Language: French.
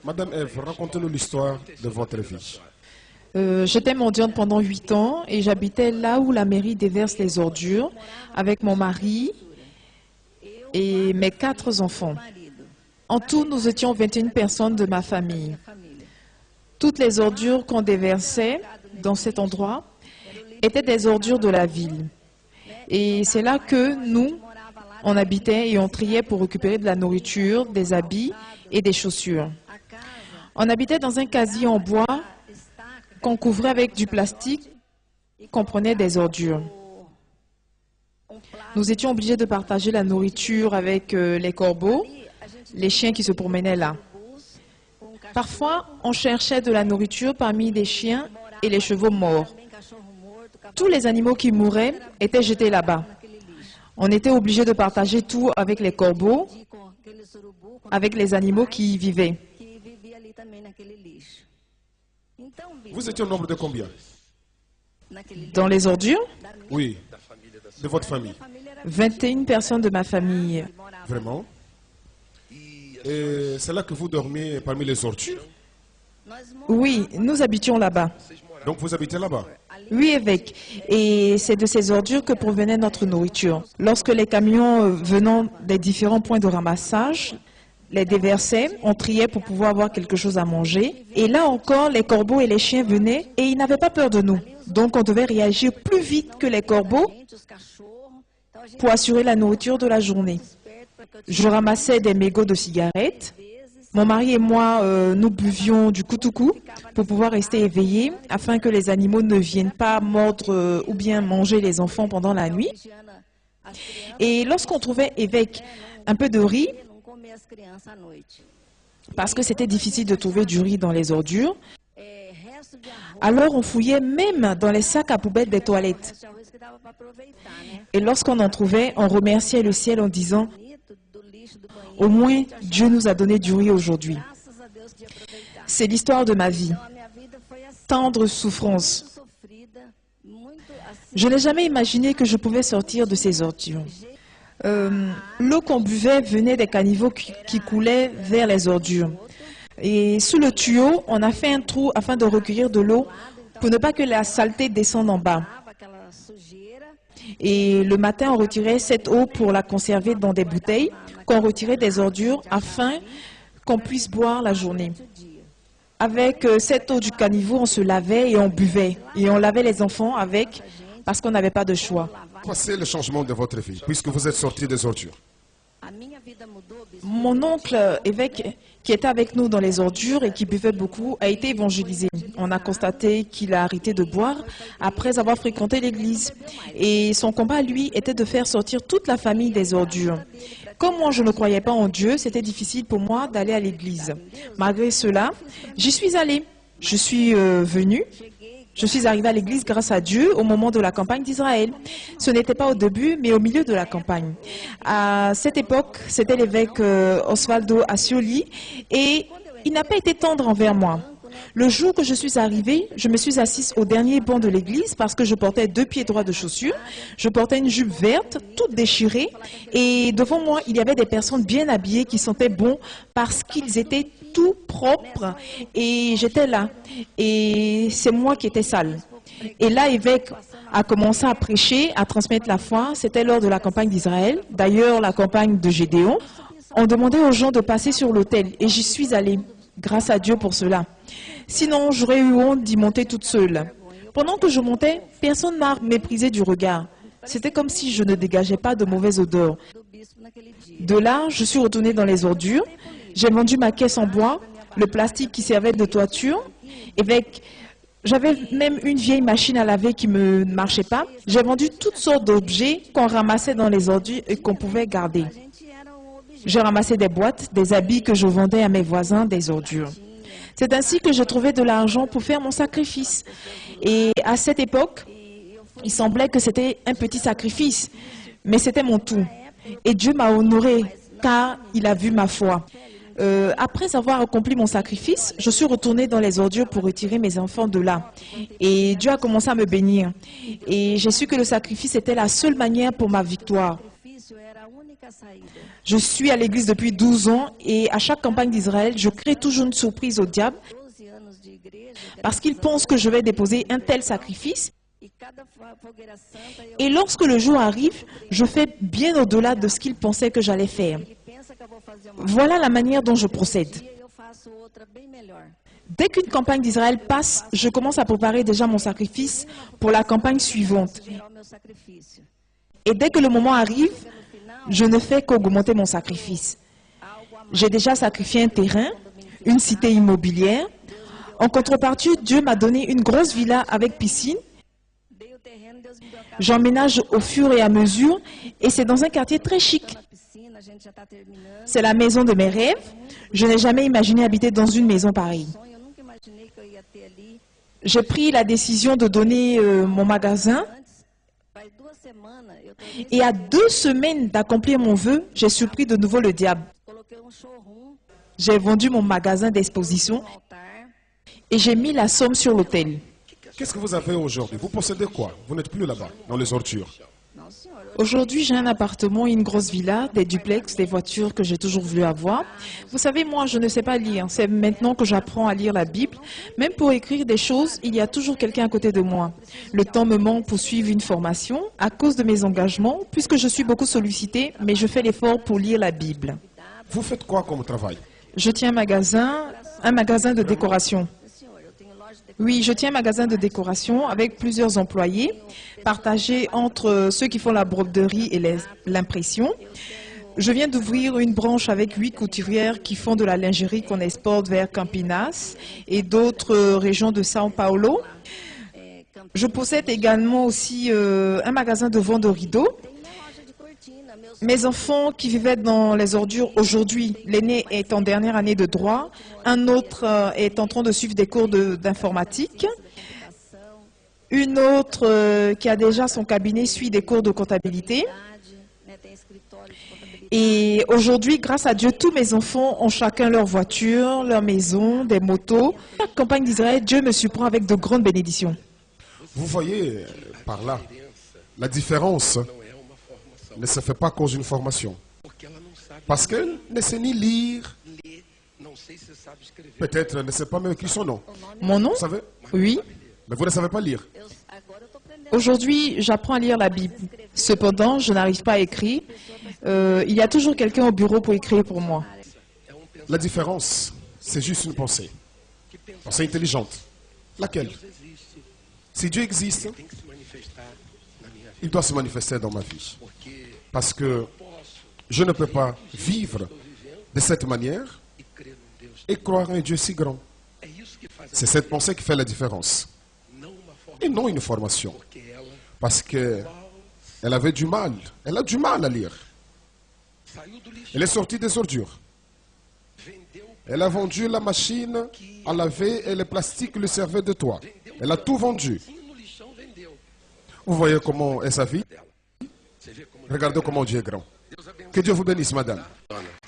Madame Ève, racontez-nous l'histoire de votre vie. J'étais mendiante pendant 8 ans et j'habitais là où la mairie déverse les ordures avec mon mari et mes 4 enfants. En tout, nous étions 21 personnes de ma famille. Toutes les ordures qu'on déversait dans cet endroit étaient des ordures de la ville. Et c'est là que nous, on habitait et on triait pour récupérer de la nourriture, des habits et des chaussures. On habitait dans un casier en bois qu'on couvrait avec du plastique, qu'on prenait des ordures. Nous étions obligés de partager la nourriture avec les corbeaux, les chiens qui se promenaient là. Parfois, on cherchait de la nourriture parmi les chiens et les chevaux morts. Tous les animaux qui mouraient étaient jetés là-bas. On était obligés de partager tout avec les corbeaux, avec les animaux qui y vivaient. Vous étiez au nombre de combien? Dans les ordures, Oui, de votre famille. 21 personnes de ma famille. Vraiment? Et c'est là que vous dormiez parmi les ordures? Oui, nous habitions là-bas. Donc vous habitez là-bas? Oui, évêque. Et c'est de ces ordures que provenait notre nourriture. Lorsque les camions venant des différents points de ramassage les déversaient, on triait pour pouvoir avoir quelque chose à manger. Et là encore, les corbeaux et les chiens venaient et ils n'avaient pas peur de nous. Donc on devait réagir plus vite que les corbeaux pour assurer la nourriture de la journée. Je ramassais des mégots de cigarettes. Mon mari et moi, nous buvions du koutoukou pour pouvoir rester éveillés afin que les animaux ne viennent pas mordre ou bien manger les enfants pendant la nuit. Et lorsqu'on trouvait, évêque, un peu de riz, parce que c'était difficile de trouver du riz dans les ordures, alors on fouillait même dans les sacs à poubelle des toilettes. Et lorsqu'on en trouvait, on remerciait le ciel en disant « Au moins, Dieu nous a donné du riz aujourd'hui. » C'est l'histoire de ma vie. Tendre souffrance. Je n'ai jamais imaginé que je pouvais sortir de ces ordures. L'eau qu'on buvait venait des caniveaux qui coulaient vers les ordures. Et sous le tuyau, on a fait un trou afin de recueillir de l'eau pour ne pas que la saleté descende en bas. Et le matin, on retirait cette eau pour la conserver dans des bouteilles qu'on retirait des ordures afin qu'on puisse boire la journée. Avec cette eau du caniveau, on se lavait et on buvait. Et on lavait les enfants avec parce qu'on n'avait pas de choix. Quoi, c'est le changement de votre vie, puisque vous êtes sorti des ordures? Mon oncle évêque, qui était avec nous dans les ordures et qui buvait beaucoup, a été évangélisé. On a constaté qu'il a arrêté de boire après avoir fréquenté l'église. Et son combat, lui, était de faire sortir toute la famille des ordures. Comme moi, je ne croyais pas en Dieu, c'était difficile pour moi d'aller à l'église. Malgré cela, j'y suis allée. Je suis venue. Je suis arrivée à l'église grâce à Dieu au moment de la campagne d'Israël. Ce n'était pas au début, mais au milieu de la campagne. À cette époque, c'était l'évêque Osvaldo Ascioli et il n'a pas été tendre envers moi. Le jour que je suis arrivée, je me suis assise au dernier banc de l'église parce que je portais 2 pieds droits de chaussures. Je portais une jupe verte, toute déchirée. Et devant moi, il y avait des personnes bien habillées qui sentaient bon parce qu'ils étaient tout propres. Et j'étais là. Et c'est moi qui étais sale. Et là, l'évêque a commencé à prêcher, à transmettre la foi. C'était lors de la campagne d'Israël. D'ailleurs, la campagne de Gédéon. On demandait aux gens de passer sur l'autel. Et j'y suis allée. Grâce à Dieu pour cela. Sinon, j'aurais eu honte d'y monter toute seule. Pendant que je montais, personne m'a méprisé du regard. C'était comme si je ne dégageais pas de mauvaise odeur. De là, je suis retournée dans les ordures. J'ai vendu ma caisse en bois, le plastique qui servait de toiture. J'avais même une vieille machine à laver qui ne marchait pas. J'ai vendu toutes sortes d'objets qu'on ramassait dans les ordures et qu'on pouvait garder. J'ai ramassé des boîtes, des habits que je vendais à mes voisins, des ordures. C'est ainsi que je trouvais de l'argent pour faire mon sacrifice. Et à cette époque, il semblait que c'était un petit sacrifice, mais c'était mon tout. Et Dieu m'a honoré car il a vu ma foi. Après avoir accompli mon sacrifice, je suis retournée dans les ordures pour retirer mes enfants de là. Et Dieu a commencé à me bénir. Et j'ai su que le sacrifice était la seule manière pour ma victoire. Je suis à l'église depuis 12 ans et à chaque campagne d'Israël, je crée toujours une surprise au diable parce qu'il pense que je vais déposer un tel sacrifice. Et lorsque le jour arrive, je fais bien au-delà de ce qu'il pensait que j'allais faire. Voilà la manière dont je procède. Dès qu'une campagne d'Israël passe, je commence à préparer déjà mon sacrifice pour la campagne suivante. Et dès que le moment arrive, je ne fais qu'augmenter mon sacrifice. J'ai déjà sacrifié un terrain, une cité immobilière. En contrepartie, Dieu m'a donné une grosse villa avec piscine. J'emménage au fur et à mesure et c'est dans un quartier très chic. C'est la maison de mes rêves. Je n'ai jamais imaginé habiter dans une maison pareille. J'ai pris la décision de donner mon magasin et à 2 semaines d'accomplir mon vœu, j'ai surpris de nouveau le diable. J'ai vendu mon magasin d'exposition et j'ai mis la somme sur l'autel. Qu'est-ce que vous avez aujourd'hui? Vous possédez quoi? Vous n'êtes plus là-bas, dans les ordures. Aujourd'hui, j'ai un appartement, une grosse villa, des duplex, des voitures que j'ai toujours voulu avoir. Vous savez, moi, je ne sais pas lire. C'est maintenant que j'apprends à lire la Bible. Même pour écrire des choses, il y a toujours quelqu'un à côté de moi. Le temps me manque pour suivre une formation à cause de mes engagements, puisque je suis beaucoup sollicitée, mais je fais l'effort pour lire la Bible. Vous faites quoi comme travail? Je tiens un magasin de décoration. Oui, je tiens un magasin de décoration avec plusieurs employés, partagés entre ceux qui font la broderie et l'impression. Je viens d'ouvrir une branche avec 8 couturières qui font de la lingerie qu'on exporte vers Campinas et d'autres régions de São Paulo. Je possède également aussi un magasin de vente de rideaux. Mes enfants qui vivaient dans les ordures aujourd'hui, l'aîné est en dernière année de droit, un autre est en train de suivre des cours d'informatique, une autre qui a déjà son cabinet suit des cours de comptabilité. Et aujourd'hui, grâce à Dieu, tous mes enfants ont chacun leur voiture, leur maison, des motos. La campagne d'Israël, Dieu me surprend avec de grandes bénédictions. Vous voyez par là, la différence ne se fait pas à cause d'une formation. Parce qu'elle ne sait ni lire, peut-être ne sait pas même écrire son nom. Mon nom? Vous savez? Oui. Mais vous ne savez pas lire. Aujourd'hui, j'apprends à lire la Bible. Cependant, je n'arrive pas à écrire. Il y a toujours quelqu'un au bureau pour écrire pour moi. La différence, c'est juste une pensée. Pensée intelligente. Laquelle? Si Dieu existe, il doit se manifester dans ma vie. Parce que je ne peux pas vivre de cette manière et croire en un Dieu si grand. C'est cette pensée qui fait la différence. Et non une formation. Parce qu'elle avait du mal. Elle a du mal à lire. Elle est sortie des ordures. Elle a vendu la machine à laver et le plastique lui servait de toit. Elle a tout vendu. Vous voyez comment est sa vie? Regardez comment Dieu est grand. Que Dieu vous bénisse, madame.